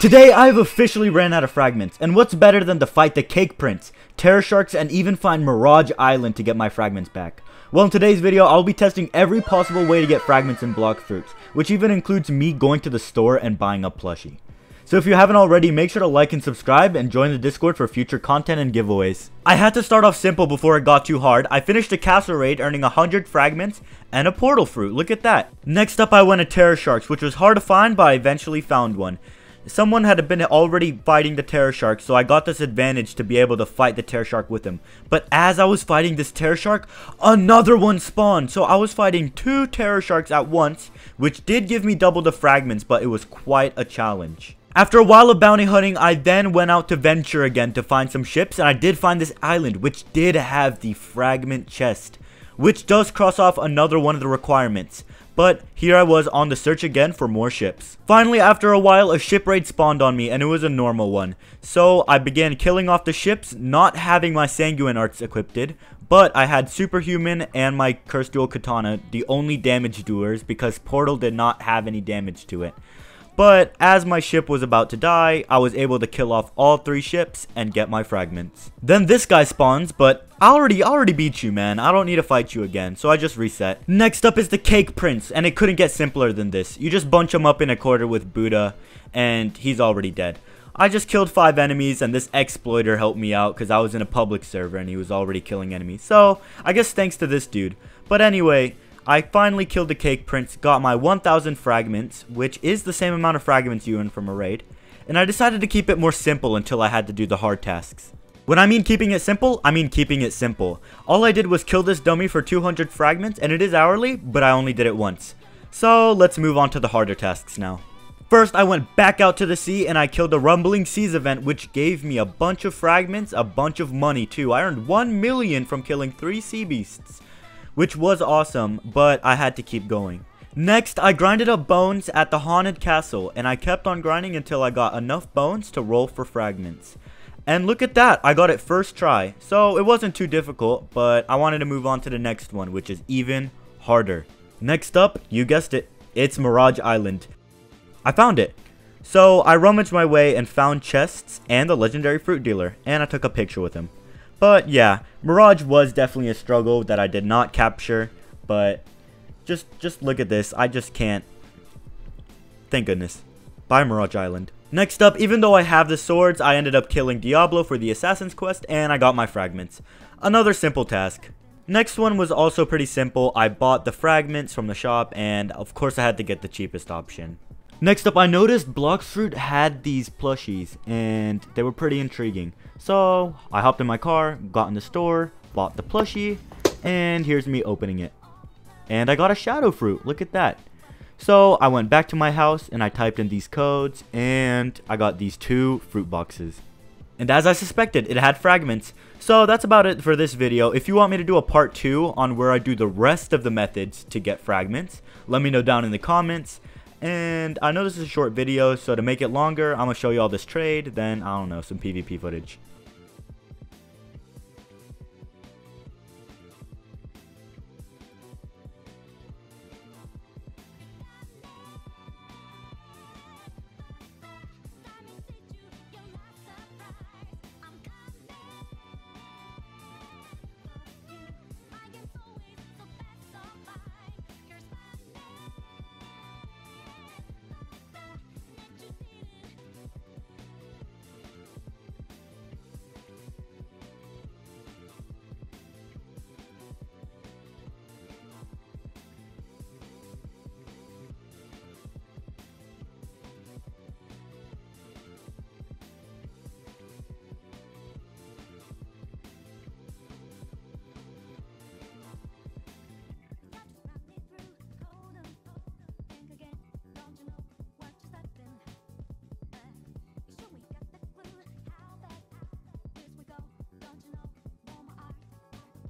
Today I have officially ran out of fragments, and what's better than to fight the cake prince, terror sharks, and even find Mirage Island to get my fragments back. Well, in today's video, I'll be testing every possible way to get fragments in BLOX fruits, which even includes me going to the store and buying a plushie. So if you haven't already, make sure to like and subscribe and join the Discord for future content and giveaways. I had to start off simple before it got too hard. I finished the castle raid earning 100 fragments and a portal fruit. Look at that. Next up, I went to terror sharks, which was hard to find, but I eventually found one. Someone had been already fighting the terror shark, so I got this advantage to be able to fight the terror shark with him. But as I was fighting this terror shark, another one spawned. So I was fighting 2 terror sharks at once, which did give me double the fragments, but it was quite a challenge. After a while of bounty hunting, I then went out to venture again to find some ships, and I did find this island, which did have the fragment chest, which does cross off another one of the requirements. But here I was on the search again for more ships. Finally, after a while, a ship raid spawned on me, and it was a normal one. So I began killing off the ships, not having my sanguine arts equipped, but I had superhuman and my cursed dual katana, the only damage doers, because portal did not have any damage to it. But as my ship was about to die, I was able to kill off all 3 ships and get my fragments. Then this guy spawns, but I already beat you, man. I don't need to fight you again, so I just reset. Next up is the Cake Prince, and it couldn't get simpler than this. You just bunch him up in a corner with Buddha, and he's already dead. I just killed 5 enemies, and this exploiter helped me out because I was in a public server and he was already killing enemies. So, I guess thanks to this dude. But anyway, I finally killed the Cake Prince, got my 1000 fragments, which is the same amount of fragments you earn from a raid, and I decided to keep it more simple until I had to do the hard tasks. When I mean keeping it simple, I mean keeping it simple. All I did was kill this dummy for 200 fragments, and it is hourly, but I only did it once. So let's move on to the harder tasks now. First, I went back out to the sea and I killed the Rumbling Seas event, which gave me a bunch of fragments, a bunch of money too. I earned 1 million from killing 3 sea beasts, which was awesome, but I had to keep going. Next, I grinded up bones at the haunted castle, and I kept on grinding until I got enough bones to roll for fragments. And look at that, I got it first try, so it wasn't too difficult, but I wanted to move on to the next one, which is even harder. Next up, you guessed it, it's Mirage Island. I found it. So I rummaged my way and found chests and the legendary fruit dealer, and I took a picture with him. But yeah, Mirage was definitely a struggle that I did not capture, but just look at this. I just can't. Thank goodness. Bye, Mirage Island. Next up, even though I have the swords, I ended up killing Diablo for the Assassin's Quest, and I got my fragments. Another simple task. Next one was also pretty simple. I bought the fragments from the shop, and of course I had to get the cheapest option. Next up, I noticed BLOX Fruit had these plushies, and they were pretty intriguing. So, I hopped in my car, got in the store, bought the plushie, and here's me opening it. And I got a shadow fruit, look at that. So, I went back to my house, and I typed in these codes, and I got these 2 fruit boxes. And as I suspected, it had fragments. So, that's about it for this video. If you want me to do a part 2 on where I do the rest of the methods to get fragments, let me know down in the comments. And I know this is a short video, so to make it longer, I'm going to show you all this trade, then, I don't know, some PvP footage.